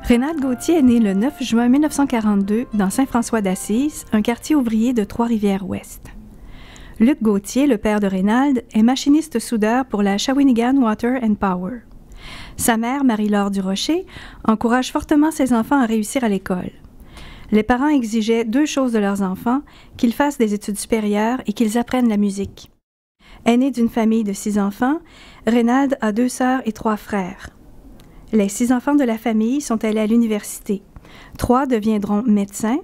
Raynald Gauthier est né le 9 juin 1942 dans Saint-François-d'Assise, un quartier ouvrier de Trois-Rivières-Ouest. Luc Gauthier, le père de Raynald, est machiniste soudeur pour la Shawinigan Water and Power. Sa mère, Marie-Laure Durocher, encourage fortement ses enfants à réussir à l'école. Les parents exigeaient deux choses de leurs enfants, qu'ils fassent des études supérieures et qu'ils apprennent la musique. Aîné d'une famille de 6 enfants, Raynald a 2 sœurs et 3 frères. Les 6 enfants de la famille sont allés à l'université. 3 deviendront médecins,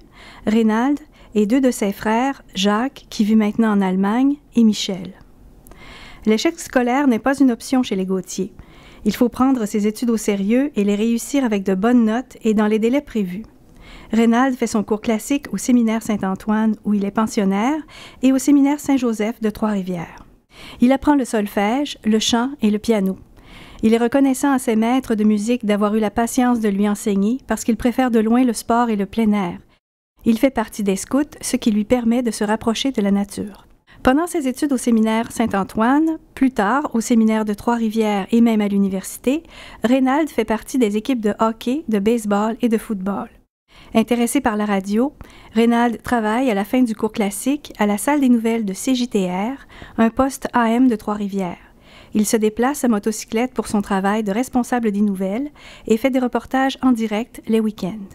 Raynald et 2 de ses frères, Jacques, qui vit maintenant en Allemagne, et Michel. L'échec scolaire n'est pas une option chez les Gauthier. Il faut prendre ses études au sérieux et les réussir avec de bonnes notes et dans les délais prévus. Raynald fait son cours classique au séminaire Saint-Antoine, où il est pensionnaire, et au séminaire Saint-Joseph de Trois-Rivières. Il apprend le solfège, le chant et le piano. Il est reconnaissant à ses maîtres de musique d'avoir eu la patience de lui enseigner parce qu'il préfère de loin le sport et le plein air. Il fait partie des scouts, ce qui lui permet de se rapprocher de la nature. Pendant ses études au séminaire Saint-Antoine, plus tard au séminaire de Trois-Rivières et même à l'université, Raynald fait partie des équipes de hockey, de baseball et de football. Intéressé par la radio, Raynald travaille à la fin du cours classique à la salle des nouvelles de CJTR, un poste AM de Trois-Rivières. Il se déplace à motocyclette pour son travail de responsable des nouvelles et fait des reportages en direct les week-ends.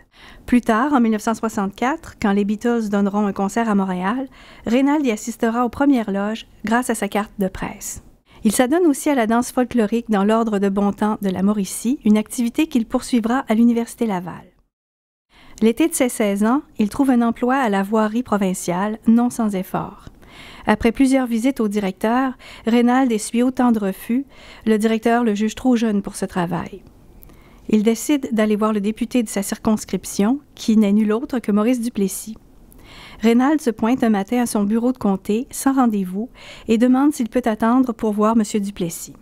Plus tard, en 1964, quand les Beatles donneront un concert à Montréal, Raynald y assistera aux premières loges grâce à sa carte de presse. Il s'adonne aussi à la danse folklorique dans l'ordre de bon temps de la Mauricie, une activité qu'il poursuivra à l'Université Laval. L'été de ses 16 ans, il trouve un emploi à la voirie provinciale, non sans effort. Après plusieurs visites au directeur, Raynald essuie autant de refus, le directeur le juge trop jeune pour ce travail. Il décide d'aller voir le député de sa circonscription, qui n'est nul autre que Maurice Duplessis. Raynald se pointe un matin à son bureau de comté, sans rendez-vous, et demande s'il peut attendre pour voir M. Duplessis.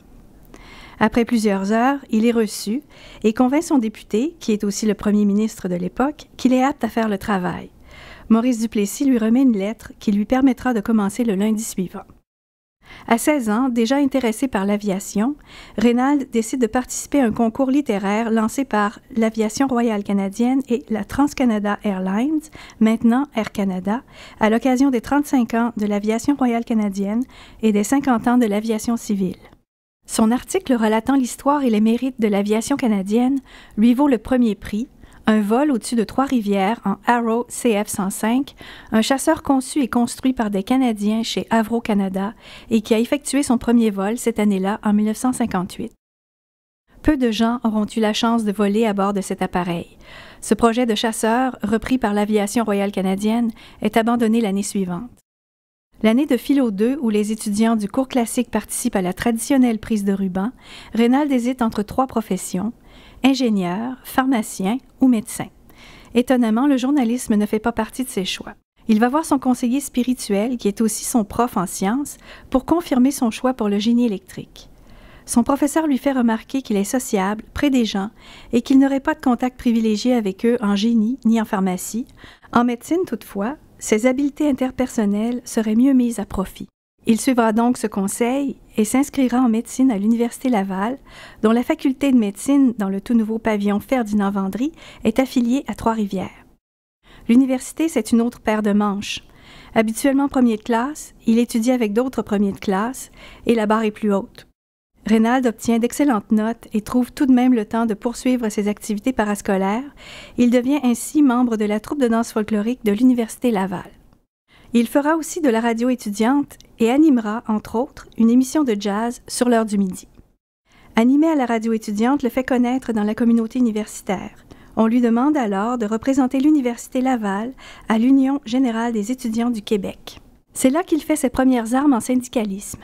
Après plusieurs heures, il est reçu et convainc son député, qui est aussi le premier ministre de l'époque, qu'il est apte à faire le travail. Maurice Duplessis lui remet une lettre qui lui permettra de commencer le lundi suivant. À 16 ans, déjà intéressé par l'aviation, Raynald décide de participer à un concours littéraire lancé par l'Aviation royale canadienne et la Trans-Canada Airlines, maintenant Air Canada, à l'occasion des 35 ans de l'Aviation royale canadienne et des 50 ans de l'aviation civile. Son article relatant l'histoire et les mérites de l'aviation canadienne lui vaut le premier prix, un vol au-dessus de Trois-Rivières en Arrow CF-105, un chasseur conçu et construit par des Canadiens chez Avro Canada et qui a effectué son premier vol cette année-là en 1958. Peu de gens auront eu la chance de voler à bord de cet appareil. Ce projet de chasseur, repris par l'Aviation royale canadienne, est abandonné l'année suivante. L'année de Philo 2, où les étudiants du cours classique participent à la traditionnelle prise de ruban, Raynald hésite entre 3 professions, ingénieur, pharmacien ou médecin. Étonnamment, le journalisme ne fait pas partie de ses choix. Il va voir son conseiller spirituel, qui est aussi son prof en sciences, pour confirmer son choix pour le génie électrique. Son professeur lui fait remarquer qu'il est sociable, près des gens, et qu'il n'aurait pas de contact privilégié avec eux en génie ni en pharmacie. En médecine, toutefois, ses habiletés interpersonnelles seraient mieux mises à profit. Il suivra donc ce conseil et s'inscrira en médecine à l'Université Laval, dont la faculté de médecine dans le tout nouveau pavillon Ferdinand Vendry est affiliée à Trois-Rivières. L'université, c'est une autre paire de manches. Habituellement premier de classe, il étudie avec d'autres premiers de classe et la barre est plus haute. Raynald obtient d'excellentes notes et trouve tout de même le temps de poursuivre ses activités parascolaires. Il devient ainsi membre de la troupe de danse folklorique de l'Université Laval. Il fera aussi de la radio étudiante et animera, entre autres, une émission de jazz sur l'heure du midi. Animé à la radio étudiante le fait connaître dans la communauté universitaire. On lui demande alors de représenter l'Université Laval à l'Union générale des étudiants du Québec. C'est là qu'il fait ses premières armes en syndicalisme.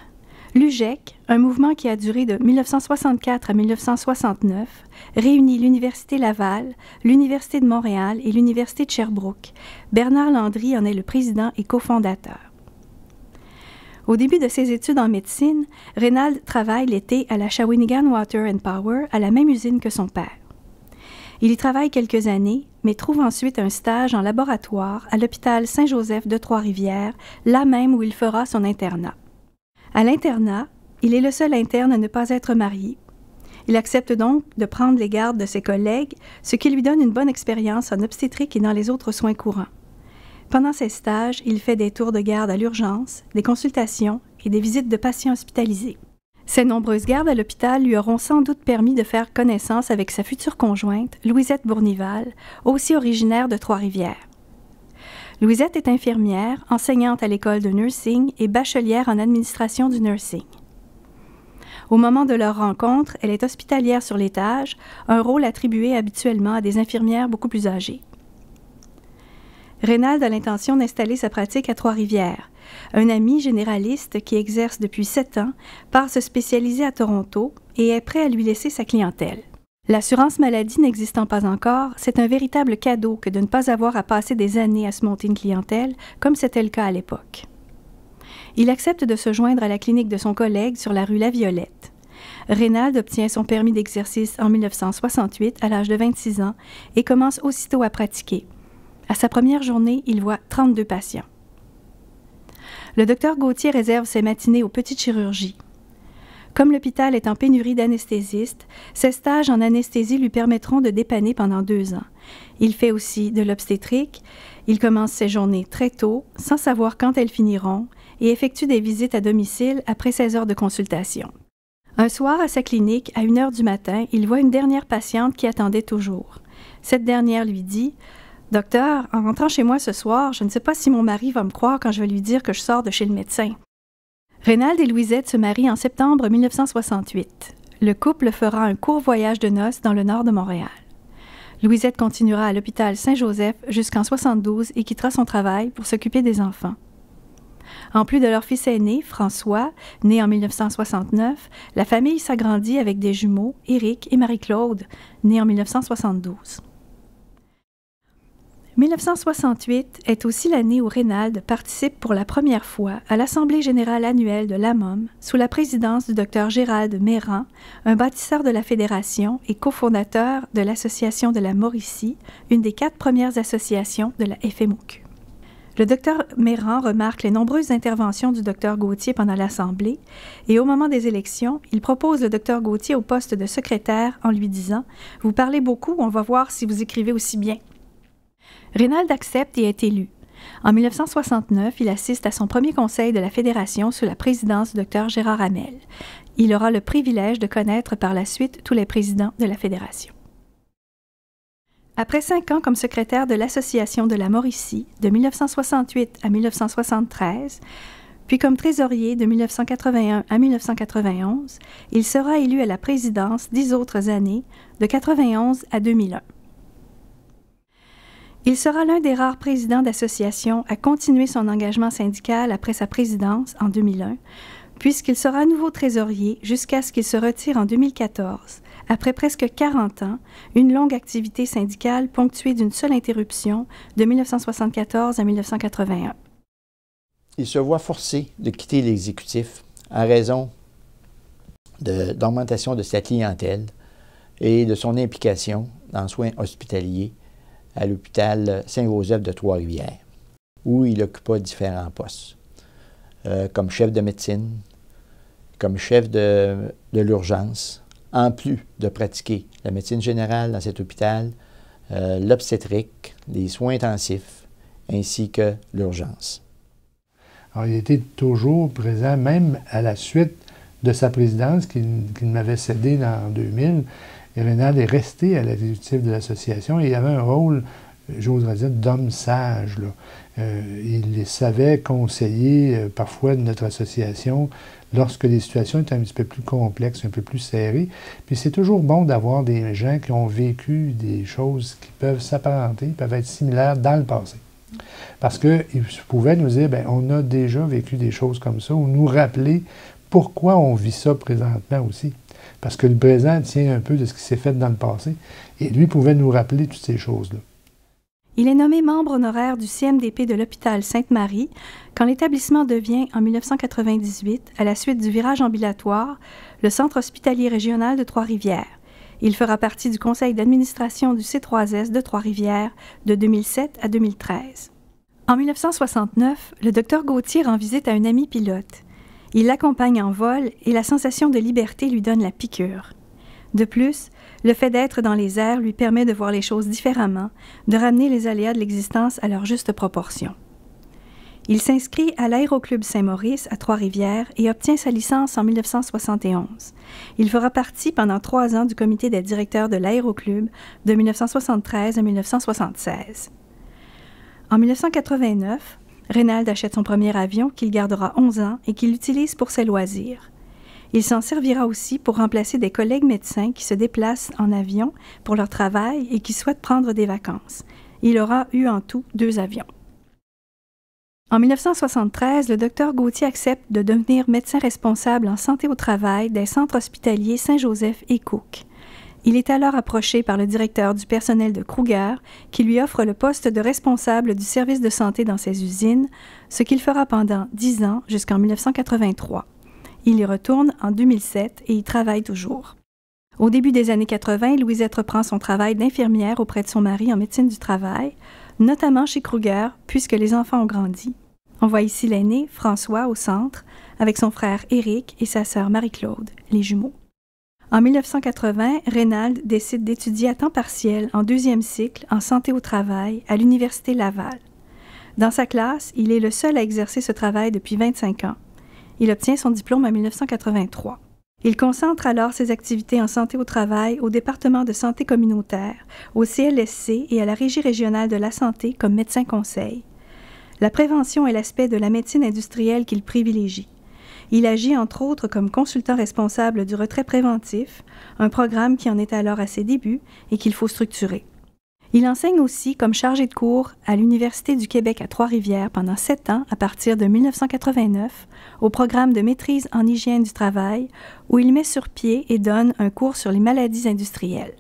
L'UGEC, un mouvement qui a duré de 1964 à 1969, réunit l'Université Laval, l'Université de Montréal et l'Université de Sherbrooke. Bernard Landry en est le président et cofondateur. Au début de ses études en médecine, Raynald travaille l'été à la Shawinigan Water and Power, à la même usine que son père. Il y travaille quelques années, mais trouve ensuite un stage en laboratoire à l'hôpital Saint-Joseph de Trois-Rivières, là même où il fera son internat. À l'internat, il est le seul interne à ne pas être marié. Il accepte donc de prendre les gardes de ses collègues, ce qui lui donne une bonne expérience en obstétrique et dans les autres soins courants. Pendant ses stages, il fait des tours de garde à l'urgence, des consultations et des visites de patients hospitalisés. Ces nombreuses gardes à l'hôpital lui auront sans doute permis de faire connaissance avec sa future conjointe, Louisette Bournival, aussi originaire de Trois-Rivières. Louisette est infirmière, enseignante à l'école de nursing et bachelière en administration du nursing. Au moment de leur rencontre, elle est hospitalière sur l'étage, un rôle attribué habituellement à des infirmières beaucoup plus âgées. Reynald a l'intention d'installer sa pratique à Trois-Rivières. Un ami généraliste qui exerce depuis 7 ans part se spécialiser à Toronto et est prêt à lui laisser sa clientèle. L'assurance maladie n'existant pas encore, c'est un véritable cadeau que de ne pas avoir à passer des années à se monter une clientèle, comme c'était le cas à l'époque. Il accepte de se joindre à la clinique de son collègue sur la rue La Violette. Reynald obtient son permis d'exercice en 1968 à l'âge de 26 ans et commence aussitôt à pratiquer. À sa première journée, il voit 32 patients. Le docteur Gauthier réserve ses matinées aux petites chirurgies. Comme l'hôpital est en pénurie d'anesthésistes, ses stages en anesthésie lui permettront de dépanner pendant 2 ans. Il fait aussi de l'obstétrique. Il commence ses journées très tôt, sans savoir quand elles finiront, et effectue des visites à domicile après 16 heures de consultation. Un soir, à sa clinique, à 1 heure du matin, il voit une dernière patiente qui attendait toujours. Cette dernière lui dit « Docteur, en rentrant chez moi ce soir, je ne sais pas si mon mari va me croire quand je vais lui dire que je sors de chez le médecin. » Reynald et Louisette se marient en septembre 1968. Le couple fera un court voyage de noces dans le nord de Montréal. Louisette continuera à l'hôpital Saint-Joseph jusqu'en 1972 et quittera son travail pour s'occuper des enfants. En plus de leur fils aîné, François, né en 1969, la famille s'agrandit avec des jumeaux, Éric et Marie-Claude, nés en 1972. 1968 est aussi l'année où Reynald participe pour la première fois à l'Assemblée générale annuelle de l'AMOM sous la présidence du Dr Gérald Méran, un bâtisseur de la Fédération et cofondateur de l'Association de la Mauricie, une des 4 premières associations de la FMOQ. Le Dr Méran remarque les nombreuses interventions du Dr Gauthier pendant l'Assemblée et au moment des élections, il propose le Dr Gauthier au poste de secrétaire en lui disant « Vous parlez beaucoup, on va voir si vous écrivez aussi bien ». Reynald accepte et est élu. En 1969, il assiste à son premier conseil de la Fédération sous la présidence du Dr Gérard Hamel. Il aura le privilège de connaître par la suite tous les présidents de la Fédération. Après 5 ans comme secrétaire de l'Association de la Mauricie, de 1968 à 1973, puis comme trésorier de 1981 à 1991, il sera élu à la présidence 10 autres années, de 1991 à 2001. Il sera l'un des rares présidents d'association à continuer son engagement syndical après sa présidence en 2001, puisqu'il sera à nouveau trésorier jusqu'à ce qu'il se retire en 2014, après presque 40 ans, une longue activité syndicale ponctuée d'une seule interruption de 1974 à 1981. Il se voit forcé de quitter l'exécutif en raison d'augmentation de sa clientèle et de son implication dans le soin hospitalier à l'hôpital Saint-Joseph de Trois-Rivières, où il occupa différents postes, comme chef de médecine, comme chef de l'urgence, en plus de pratiquer la médecine générale dans cet hôpital, l'obstétrique, les soins intensifs, ainsi que l'urgence. Alors, il était toujours présent, même à la suite de sa présidence qu'il m'avait cédé en 2000. Et Reynald est resté à l'exécutif de l'association et il avait un rôle, j'oserais dire, d'homme sage, là. Il savait conseiller parfois de notre association lorsque les situations étaient un petit peu plus complexes, un peu plus serrées. Puis c'est toujours bon d'avoir des gens qui ont vécu des choses qui peuvent s'apparenter, peuvent être similaires dans le passé. Parce qu'ils pouvaient nous dire, bien, on a déjà vécu des choses comme ça, ou nous rappeler pourquoi on vit ça présentement aussi. Parce que le présent tient un peu de ce qui s'est fait dans le passé. Et lui pouvait nous rappeler toutes ces choses-là. Il est nommé membre honoraire du CMDP de l'hôpital Sainte-Marie quand l'établissement devient, en 1998, à la suite du virage ambulatoire, le Centre hospitalier régional de Trois-Rivières. Il fera partie du conseil d'administration du C3S de Trois-Rivières de 2007 à 2013. En 1969, le Dr Gauthier rend visite à un ami pilote. Il l'accompagne en vol et la sensation de liberté lui donne la piqûre. De plus, le fait d'être dans les airs lui permet de voir les choses différemment, de ramener les aléas de l'existence à leur juste proportion. Il s'inscrit à l'Aéroclub Saint-Maurice à Trois-Rivières et obtient sa licence en 1971. Il fera partie pendant 3 ans du comité des directeurs de l'Aéroclub de 1973 à 1976. En 1989, Raynald achète son premier avion qu'il gardera 11 ans et qu'il utilise pour ses loisirs. Il s'en servira aussi pour remplacer des collègues médecins qui se déplacent en avion pour leur travail et qui souhaitent prendre des vacances. Il aura eu en tout 2 avions. En 1973, le Dr Gauthier accepte de devenir médecin responsable en santé au travail des centres hospitaliers Saint-Joseph et Cook. Il est alors approché par le directeur du personnel de Kruger qui lui offre le poste de responsable du service de santé dans ses usines, ce qu'il fera pendant 10 ans jusqu'en 1983. Il y retourne en 2007 et y travaille toujours. Au début des années 80, Louisette reprend son travail d'infirmière auprès de son mari en médecine du travail, notamment chez Kruger, puisque les enfants ont grandi. On voit ici l'aîné, François, au centre, avec son frère Éric et sa sœur Marie-Claude, les jumeaux. En 1980, Raynald décide d'étudier à temps partiel en 2e cycle en santé au travail à l'Université Laval. Dans sa classe, il est le seul à exercer ce travail depuis 25 ans. Il obtient son diplôme en 1983. Il concentre alors ses activités en santé au travail au département de santé communautaire, au CLSC et à la Régie régionale de la santé comme médecin conseil. La prévention est l'aspect de la médecine industrielle qu'il privilégie. Il agit entre autres comme consultant responsable du retrait préventif, un programme qui en est alors à ses débuts et qu'il faut structurer. Il enseigne aussi comme chargé de cours à l'Université du Québec à Trois-Rivières pendant 7 ans à partir de 1989 au programme de maîtrise en hygiène du travail où il met sur pied et donne un cours sur les maladies industrielles.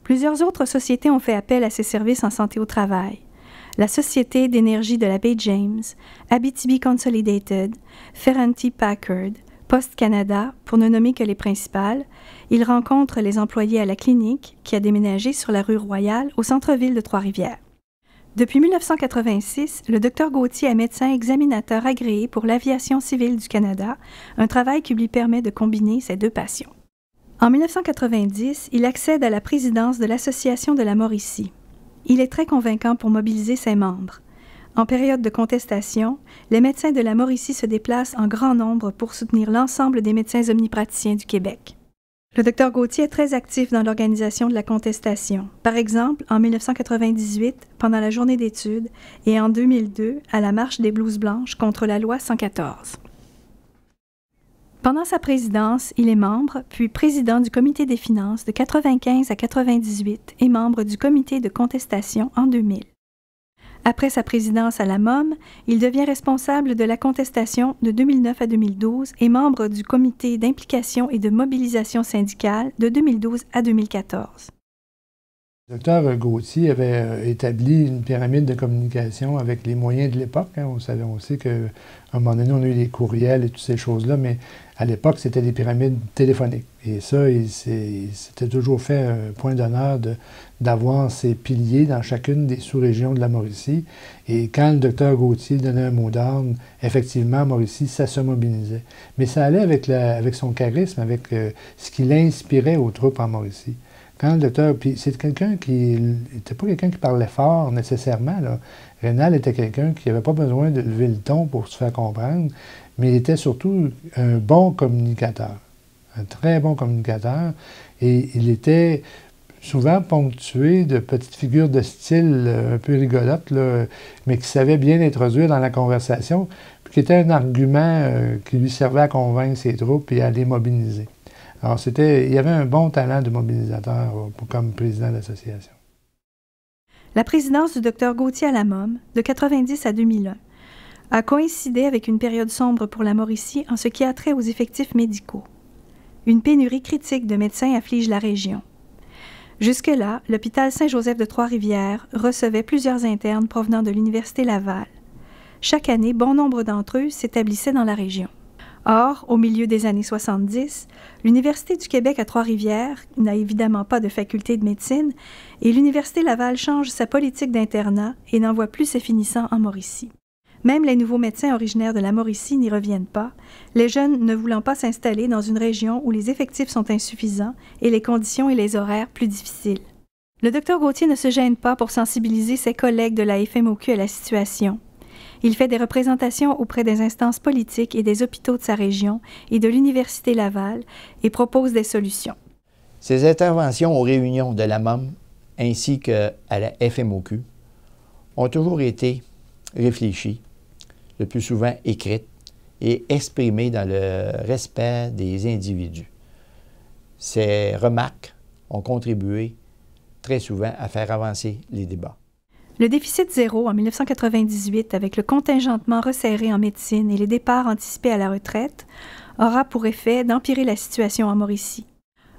Plusieurs autres sociétés ont fait appel à ses services en santé au travail. La Société d'énergie de la baie James, Abitibi Consolidated, Ferranti Packard, Post Canada, pour ne nommer que les principales. Il rencontre les employés à la clinique, qui a déménagé sur la rue Royale, au centre-ville de Trois-Rivières. Depuis 1986, le Dr Gauthier est médecin examinateur agréé pour l'Aviation civile du Canada, un travail qui lui permet de combiner ses 2 passions. En 1990, il accède à la présidence de l'Association de la Mauricie. Il est très convaincant pour mobiliser ses membres. En période de contestation, les médecins de la Mauricie se déplacent en grand nombre pour soutenir l'ensemble des médecins omnipraticiens du Québec. Le Dr Gauthier est très actif dans l'organisation de la contestation. Par exemple, en 1998, pendant la journée d'études, et en 2002, à la marche des blouses blanches contre la loi 114. Pendant sa présidence, il est membre, puis président du comité des finances de 1995 à 1998 et membre du comité de contestation en 2000. Après sa présidence à la MOM, il devient responsable de la contestation de 2009 à 2012 et membre du comité d'implication et de mobilisation syndicale de 2012 à 2014. Le docteur Gauthier avait établi une pyramide de communication avec les moyens de l'époque. On sait qu'à un moment donné, on a eu des courriels et toutes ces choses-là, mais à l'époque, c'était des pyramides téléphoniques. Et ça, il s'était toujours fait un point d'honneur d'avoir ces piliers dans chacune des sous-régions de la Mauricie. Et quand le docteur Gauthier donnait un mot d'ordre, effectivement, Mauricie, ça se mobilisait. Mais ça allait avec son charisme, avec ce qui l'inspirait aux troupes en Mauricie. Quand le docteur, puis c'est quelqu'un qui n'était pas quelqu'un qui parlait fort nécessairement, là. Raynald était quelqu'un qui n'avait pas besoin de lever le ton pour se faire comprendre, mais il était surtout un bon communicateur, un très bon communicateur, et il était souvent ponctué de petites figures de style un peu rigolotes, là, mais qui savaient bien introduire dans la conversation, puis qui était un argument qui lui servait à convaincre ses troupes et à les mobiliser. Alors, il y avait un bon talent de mobilisateur comme président de l'association. La présidence du Dr Gauthier à la MOM, de 1990 à 2001, a coïncidé avec une période sombre pour la Mauricie en ce qui a trait aux effectifs médicaux. Une pénurie critique de médecins afflige la région. Jusque-là, l'hôpital Saint-Joseph de Trois-Rivières recevait plusieurs internes provenant de l'Université Laval. Chaque année, bon nombre d'entre eux s'établissaient dans la région. Or, au milieu des années 70, l'Université du Québec à Trois-Rivières n'a évidemment pas de faculté de médecine et l'Université Laval change sa politique d'internat et n'envoie plus ses finissants en Mauricie. Même les nouveaux médecins originaires de la Mauricie n'y reviennent pas, les jeunes ne voulant pas s'installer dans une région où les effectifs sont insuffisants et les conditions et les horaires plus difficiles. Le Dr Gauthier ne se gêne pas pour sensibiliser ses collègues de la FMOQ à la situation. Il fait des représentations auprès des instances politiques et des hôpitaux de sa région et de l'Université Laval et propose des solutions. Ses interventions aux réunions de la MOM ainsi qu'à la FMOQ ont toujours été réfléchies, le plus souvent écrites et exprimées dans le respect des individus. Ces remarques ont contribué très souvent à faire avancer les débats. Le déficit zéro en 1998, avec le contingentement resserré en médecine et les départs anticipés à la retraite, aura pour effet d'empirer la situation en Mauricie.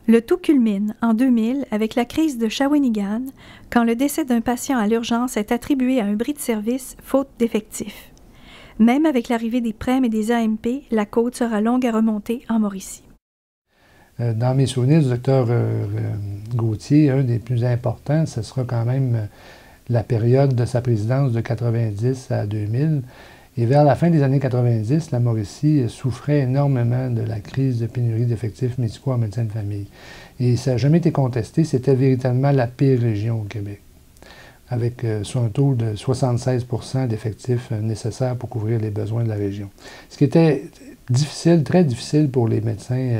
Le tout culmine en 2000 avec la crise de Shawinigan, quand le décès d'un patient à l'urgence est attribué à un bris de service faute d'effectifs. Même avec l'arrivée des PREM et des AMP, la côte sera longue à remonter en Mauricie. Dans mes souvenirs du docteur Gauthier, un des plus importants, ce sera quand même la période de sa présidence de 90 à 2000. Et vers la fin des années 90, la Mauricie souffrait énormément de la crise de pénurie d'effectifs médicaux en médecine de famille. Et ça n'a jamais été contesté, c'était véritablement la pire région au Québec, avec sur un taux de 76 % d'effectifs nécessaires pour couvrir les besoins de la région. Ce qui était difficile, très difficile pour les médecins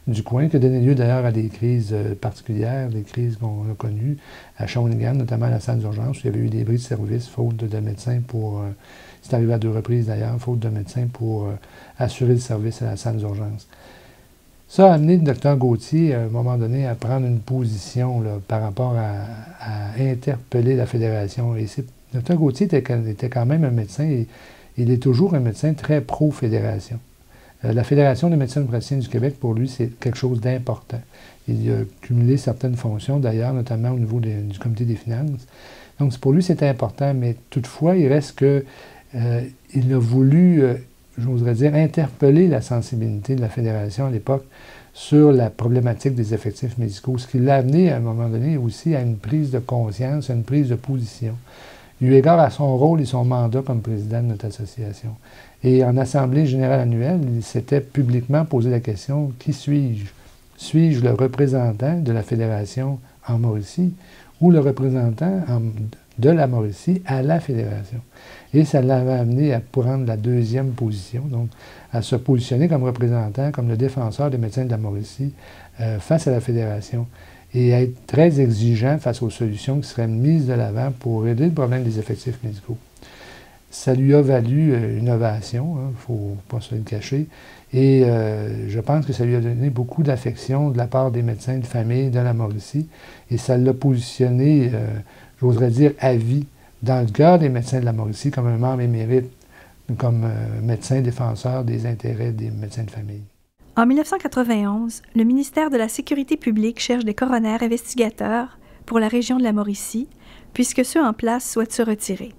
du coin, qui a donné lieu d'ailleurs à des crises particulières, des crises qu'on a connues à Shawinigan, notamment à la salle d'urgence, où il y avait eu des bris de service, faute de médecins pour... c'est arrivé à 2 reprises d'ailleurs, faute de médecins pour assurer le service à la salle d'urgence. Ça a amené le docteur Gauthier, à un moment donné, à prendre une position là, par rapport à interpeller la Fédération. Et le docteur Gauthier était quand même un médecin, et il est toujours un médecin très pro-fédération. La Fédération des médecins praticiens du Québec, pour lui, c'est quelque chose d'important. Il a cumulé certaines fonctions, d'ailleurs, notamment au niveau du comité des finances. Donc, pour lui, c'était important, mais toutefois, il reste que il a voulu, j'oserais dire, interpeller la sensibilité de la Fédération à l'époque sur la problématique des effectifs médicaux, ce qui l'a amené, à un moment donné, aussi à une prise de conscience, à une prise de position, eu égard à son rôle et son mandat comme président de notre association. Et en Assemblée générale annuelle, il s'était publiquement posé la question « Qui suis-je? Suis-je le représentant de la Fédération en Mauricie ou le représentant de la Mauricie à la Fédération? » Et ça l'avait amené à prendre la deuxième position, donc à se positionner comme représentant, comme le défenseur des médecins de la Mauricie face à la Fédération, et à être très exigeant face aux solutions qui seraient mises de l'avant pour régler le problème des effectifs médicaux. Ça lui a valu une ovation, il ne faut pas se le cacher, et je pense que ça lui a donné beaucoup d'affection de la part des médecins de famille de la Mauricie, et ça l'a positionné, j'oserais dire, à vie, dans le cœur des médecins de la Mauricie, comme un membre émérite, comme médecin défenseur des intérêts des médecins de famille. En 1991, le ministère de la Sécurité publique cherche des coronaires investigateurs pour la région de la Mauricie, puisque ceux en place souhaitent se retirer.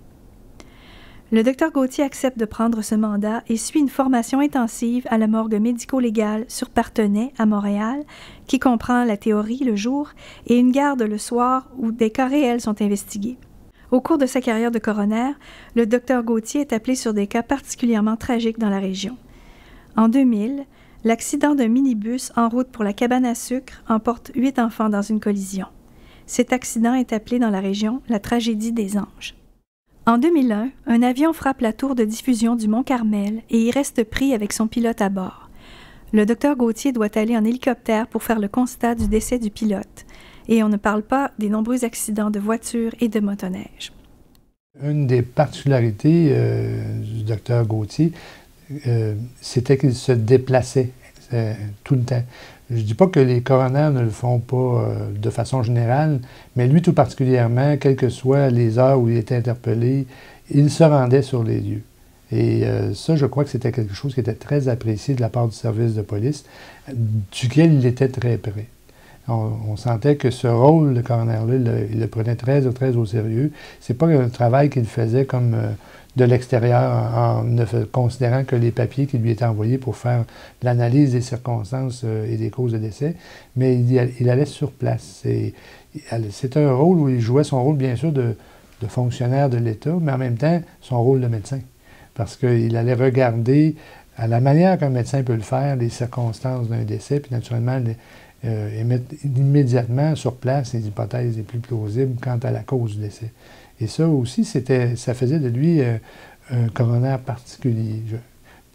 Le Dr Gauthier accepte de prendre ce mandat et suit une formation intensive à la morgue médico-légale sur Partenay, à Montréal, qui comprend la théorie le jour et une garde le soir où des cas réels sont investigués. Au cours de sa carrière de coroner, le Dr Gauthier est appelé sur des cas particulièrement tragiques dans la région. En 2000, l'accident d'un minibus en route pour la cabane à sucre emporte 8 enfants dans une collision. Cet accident est appelé dans la région la tragédie des anges. En 2001, un avion frappe la tour de diffusion du Mont-Carmel et y reste pris avec son pilote à bord. Le docteur Gauthier doit aller en hélicoptère pour faire le constat du décès du pilote. Et on ne parle pas des nombreux accidents de voitures et de motoneige. Une des particularités du docteur Gauthier, c'était qu'il se déplaçait tout le temps. Je ne dis pas que les coroners ne le font pas de façon générale, mais lui tout particulièrement, quelles que soient les heures où il était interpellé, il se rendait sur les lieux. Et ça, je crois que c'était quelque chose qui était très apprécié de la part du service de police, duquel il était très près. On sentait que ce rôle de coroner-là, il le prenait très au sérieux. C'est pas un travail qu'il faisait comme de l'extérieur en ne considérant que les papiers qui lui étaient envoyés pour faire l'analyse des circonstances et des causes de décès, mais il allait sur place. C'est un rôle où il jouait son rôle, bien sûr, de fonctionnaire de l'État, mais en même temps, son rôle de médecin. parce qu'il allait regarder, à la manière qu'un médecin peut le faire, les circonstances d'un décès, puis naturellement émettre immédiatement sur place les hypothèses les plus plausibles quant à la cause du décès. Et ça aussi, ça faisait de lui un coroner particulier.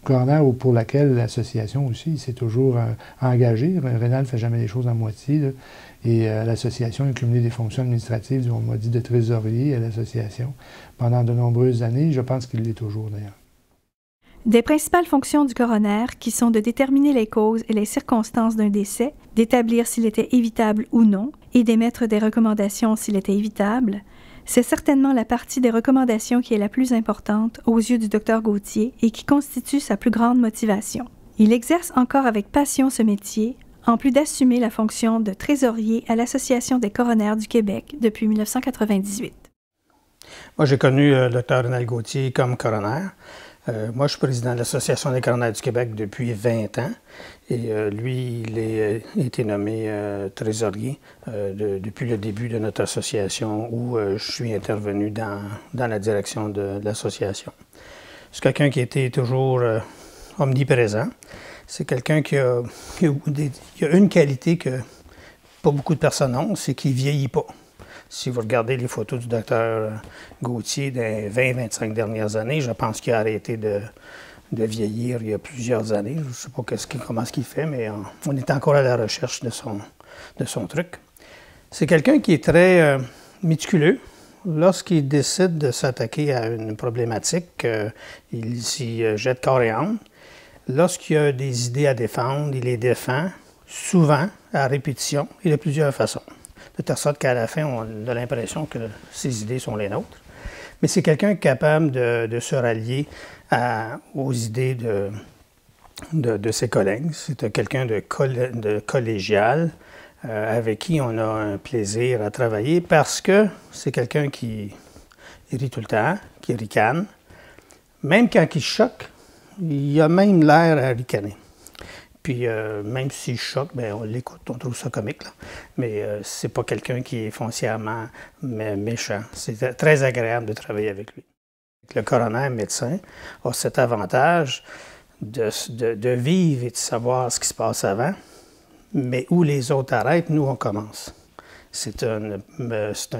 Coroner pour laquelle l'association aussi s'est toujours engagée. Rénal ne fait jamais les choses à moitié. Là. Et l'association a cumulé des fonctions administratives, on m'a dit, de trésorier à l'association pendant de nombreuses années. Je pense qu'il l'est toujours d'ailleurs. Des principales fonctions du coroner, qui sont de déterminer les causes et les circonstances d'un décès, d'établir s'il était évitable ou non, et d'émettre des recommandations s'il était évitable, c'est certainement la partie des recommandations qui est la plus importante aux yeux du Dr Gauthier et qui constitue sa plus grande motivation. Il exerce encore avec passion ce métier, en plus d'assumer la fonction de trésorier à l'Association des coroners du Québec depuis 1998. Moi, j'ai connu le Dr Rénal Gauthier comme coroner. Moi, je suis président de l'Association des coroners du Québec depuis 20 ans. Et lui, il a été nommé trésorier depuis le début de notre association où je suis intervenu dans la direction de l'association. C'est quelqu'un qui était toujours omniprésent. C'est quelqu'un qui a une qualité que pas beaucoup de personnes ont, c'est qu'il ne vieillit pas. Si vous regardez les photos du docteur Gauthier des 20-25 dernières années, je pense qu'il a arrêté de vieillir il y a plusieurs années. Je ne sais pas comment ce qu'il fait, mais on est encore à la recherche de son truc. C'est quelqu'un qui est très méticuleux. Lorsqu'il décide de s'attaquer à une problématique, il s'y jette corps et âme. Lorsqu'il y a des idées à défendre, il les défend souvent, à répétition et de plusieurs façons. De telle sorte qu'à la fin, on a l'impression que ses idées sont les nôtres. Mais c'est quelqu'un capable de se rallier aux idées de ses collègues. C'est quelqu'un de collégial avec qui on a un plaisir à travailler parce que c'est quelqu'un qui rit tout le temps, qui ricane. Même quand il choque, il a même l'air à ricaner. Puis même s'il choque, bien, on l'écoute, on trouve ça comique, là. Mais c'est pas quelqu'un qui est foncièrement méchant. C'est très agréable de travailler avec lui. Le coroner médecin a cet avantage de vivre et de savoir ce qui se passe avant, mais où les autres arrêtent, nous, on commence. C'est un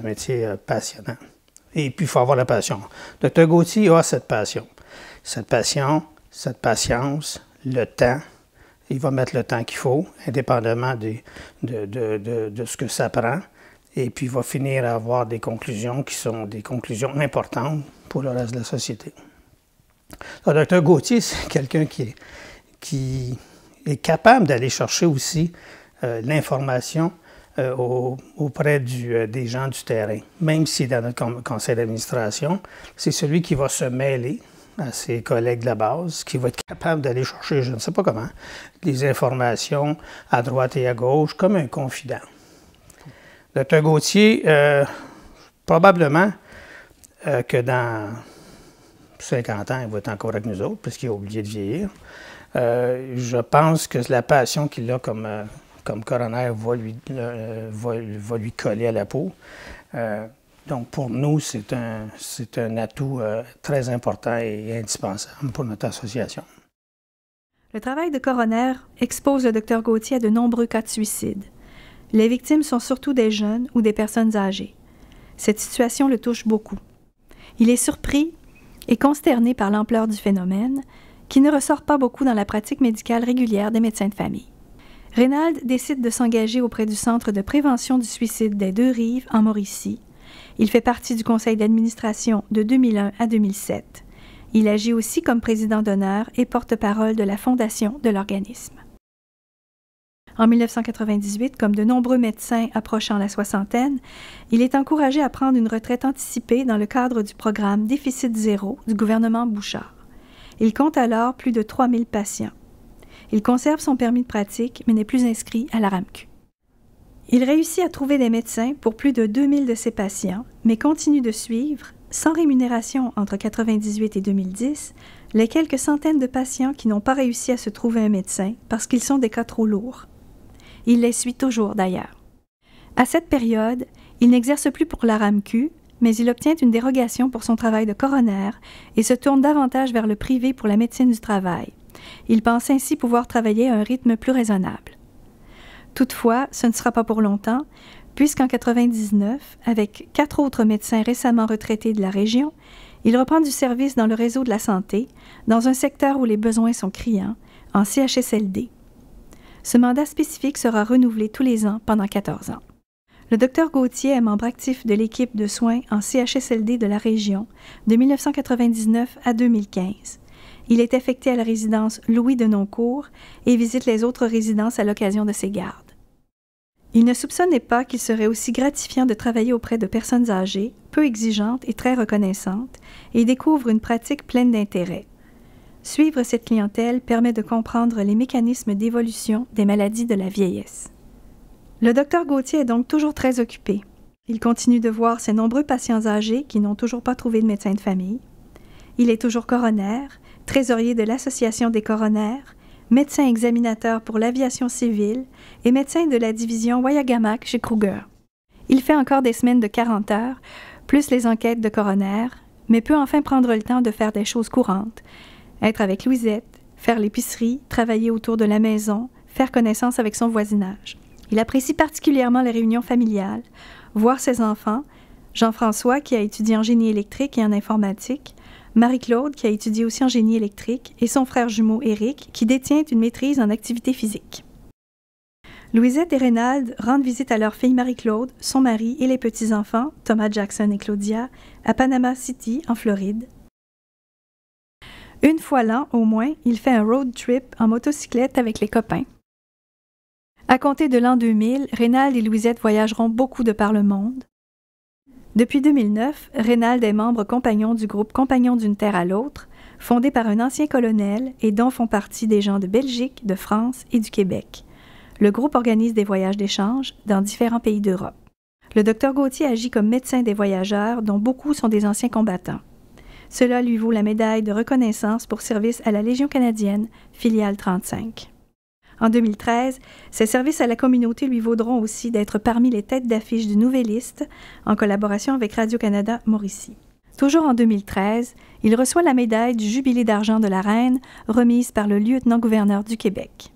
métier passionnant. Et puis, il faut avoir la passion. Dr Gauthier a cette passion. Cette passion, cette patience, le temps. Il va mettre le temps qu'il faut, indépendamment de ce que ça prend. Et puis, il va finir à avoir des conclusions qui sont des conclusions importantes pour le reste de la société. Le Dr Gauthier, c'est quelqu'un qui est capable d'aller chercher aussi l'information auprès des gens du terrain. Même si dans notre conseil d'administration, c'est celui qui va se mêler à ses collègues de la base, qui va être capable d'aller chercher, je ne sais pas comment, des informations à droite et à gauche, comme un confident. Le Dr Gauthier, probablement que dans 50 ans, il va être encore avec nous autres, puisqu'il a oublié de vieillir. Je pense que la passion qu'il a comme coroner va lui coller à la peau. Donc, pour nous, c'est un atout très important et indispensable pour notre association. Le travail de coroner expose le Dr Gauthier à de nombreux cas de suicide. Les victimes sont surtout des jeunes ou des personnes âgées. Cette situation le touche beaucoup. Il est surpris et consterné par l'ampleur du phénomène, qui ne ressort pas beaucoup dans la pratique médicale régulière des médecins de famille. Rénal décide de s'engager auprès du Centre de prévention du suicide des Deux-Rives en Mauricie. Il fait partie du conseil d'administration de 2001 à 2007. Il agit aussi comme président d'honneur et porte-parole de la fondation de l'organisme. En 1998, comme de nombreux médecins approchant la soixantaine, il est encouragé à prendre une retraite anticipée dans le cadre du programme Déficit Zéro du gouvernement Bouchard. Il compte alors plus de 3000 patients. Il conserve son permis de pratique, mais n'est plus inscrit à la RAMQ. Il réussit à trouver des médecins pour plus de 2000 de ses patients, mais continue de suivre, sans rémunération entre 1998 et 2010, les quelques centaines de patients qui n'ont pas réussi à se trouver un médecin parce qu'ils sont des cas trop lourds. Il les suit toujours d'ailleurs. À cette période, il n'exerce plus pour la RAMQ, mais il obtient une dérogation pour son travail de coroner et se tourne davantage vers le privé pour la médecine du travail. Il pense ainsi pouvoir travailler à un rythme plus raisonnable. Toutefois, ce ne sera pas pour longtemps, puisqu'en 1999, avec 4 autres médecins récemment retraités de la région, il reprend du service dans le réseau de la santé, dans un secteur où les besoins sont criants, en CHSLD. Ce mandat spécifique sera renouvelé tous les ans pendant 14 ans. Le Dr Gauthier est membre actif de l'équipe de soins en CHSLD de la région de 1999 à 2015. Il est affecté à la résidence Louis de Noncourt et visite les autres résidences à l'occasion de ses gardes. Il ne soupçonnait pas qu'il serait aussi gratifiant de travailler auprès de personnes âgées, peu exigeantes et très reconnaissantes, et découvre une pratique pleine d'intérêt. Suivre cette clientèle permet de comprendre les mécanismes d'évolution des maladies de la vieillesse. Le Dr Gauthier est donc toujours très occupé. Il continue de voir ses nombreux patients âgés qui n'ont toujours pas trouvé de médecin de famille. Il est toujours coroner, trésorier de l'Association des coronaires, médecin examinateur pour l'aviation civile et médecin de la division Wayagamack chez Kruger. Il fait encore des semaines de 40 heures, plus les enquêtes de coroner, mais peut enfin prendre le temps de faire des choses courantes, être avec Louisette, faire l'épicerie, travailler autour de la maison, faire connaissance avec son voisinage. Il apprécie particulièrement les réunions familiales, voir ses enfants, Jean-François qui a étudié en génie électrique et en informatique, Marie-Claude qui a étudié aussi en génie électrique et son frère jumeau Éric qui détient une maîtrise en activité physique. Louisette et Reynald rendent visite à leur fille Marie-Claude, son mari et les petits-enfants, Thomas Jackson et Claudia, à Panama City, en Floride. Une fois l'an, au moins, il fait un road trip en motocyclette avec les copains. À compter de l'an 2000, Reynald et Louisette voyageront beaucoup de par le monde. Depuis 2009, Reynald est membre compagnon du groupe Compagnons d'une terre à l'autre, fondé par un ancien colonel et dont font partie des gens de Belgique, de France et du Québec. Le groupe organise des voyages d'échange dans différents pays d'Europe. Le Dr Gauthier agit comme médecin des voyageurs, dont beaucoup sont des anciens combattants. Cela lui vaut la médaille de reconnaissance pour service à la Légion canadienne, filiale 35. En 2013, ses services à la communauté lui vaudront aussi d'être parmi les têtes d'affiche du Nouvelliste, en collaboration avec Radio-Canada Mauricie. Toujours en 2013, il reçoit la médaille du Jubilé d'argent de la Reine, remise par le lieutenant-gouverneur du Québec.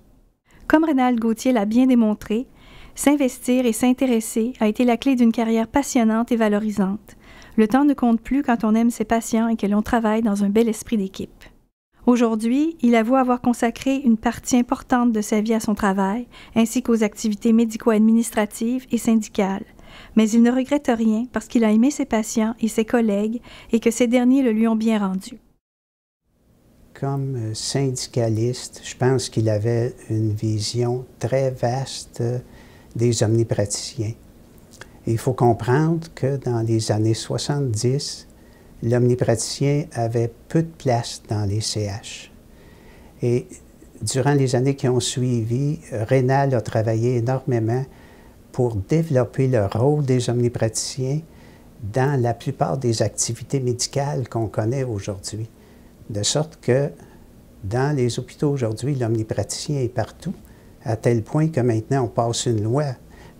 Comme Reynald Gauthier l'a bien démontré, s'investir et s'intéresser a été la clé d'une carrière passionnante et valorisante. Le temps ne compte plus quand on aime ses patients et que l'on travaille dans un bel esprit d'équipe. Aujourd'hui, il avoue avoir consacré une partie importante de sa vie à son travail, ainsi qu'aux activités médico-administratives et syndicales. Mais il ne regrette rien parce qu'il a aimé ses patients et ses collègues et que ces derniers le lui ont bien rendu. Comme syndicaliste, je pense qu'il avait une vision très vaste des omnipraticiens. Et il faut comprendre que dans les années 70, l'omnipraticien avait peu de place dans les CH. Et durant les années qui ont suivi, Reynald a travaillé énormément pour développer le rôle des omnipraticiens dans la plupart des activités médicales qu'on connaît aujourd'hui. De sorte que dans les hôpitaux aujourd'hui, l'omnipraticien est partout, à tel point que maintenant on passe une loi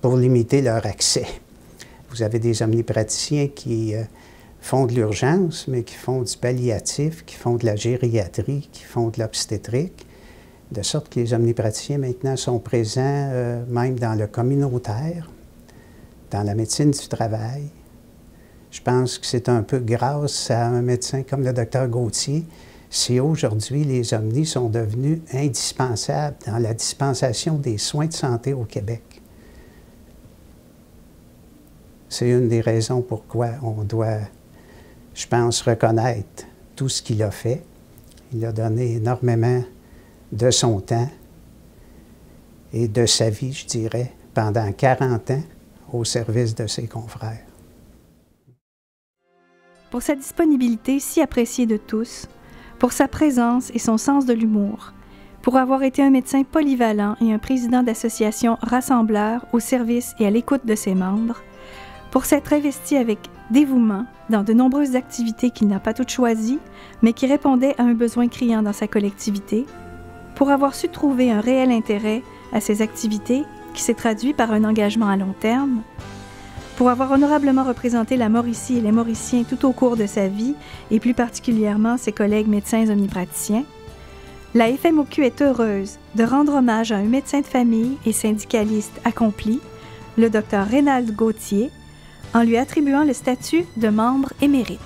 pour limiter leur accès. Vous avez des omnipraticiens qui font de l'urgence, mais qui font du palliatif, qui font de la gériatrie, qui font de l'obstétrique, de sorte que les omnipraticiens maintenant sont présents même dans le communautaire, dans la médecine du travail. Je pense que c'est un peu grâce à un médecin comme le Dr Gauthier si aujourd'hui les omnis sont devenus indispensables dans la dispensation des soins de santé au Québec. C'est une des raisons pourquoi on doit, je pense, reconnaître tout ce qu'il a fait. Il a donné énormément de son temps et de sa vie, je dirais, pendant 40 ans au service de ses confrères. Pour sa disponibilité si appréciée de tous, pour sa présence et son sens de l'humour, pour avoir été un médecin polyvalent et un président d'association rassembleur au service et à l'écoute de ses membres, pour s'être investi avec dévouement dans de nombreuses activités qu'il n'a pas toutes choisies, mais qui répondaient à un besoin criant dans sa collectivité, pour avoir su trouver un réel intérêt à ces activités qui s'est traduit par un engagement à long terme, Pour avoir honorablement représenté la Mauricie et les Mauriciens tout au cours de sa vie, et plus particulièrement ses collègues médecins omnipraticiens, la FMOQ est heureuse de rendre hommage à un médecin de famille et syndicaliste accompli, le Dr Reynald Gauthier, en lui attribuant le statut de membre émérite.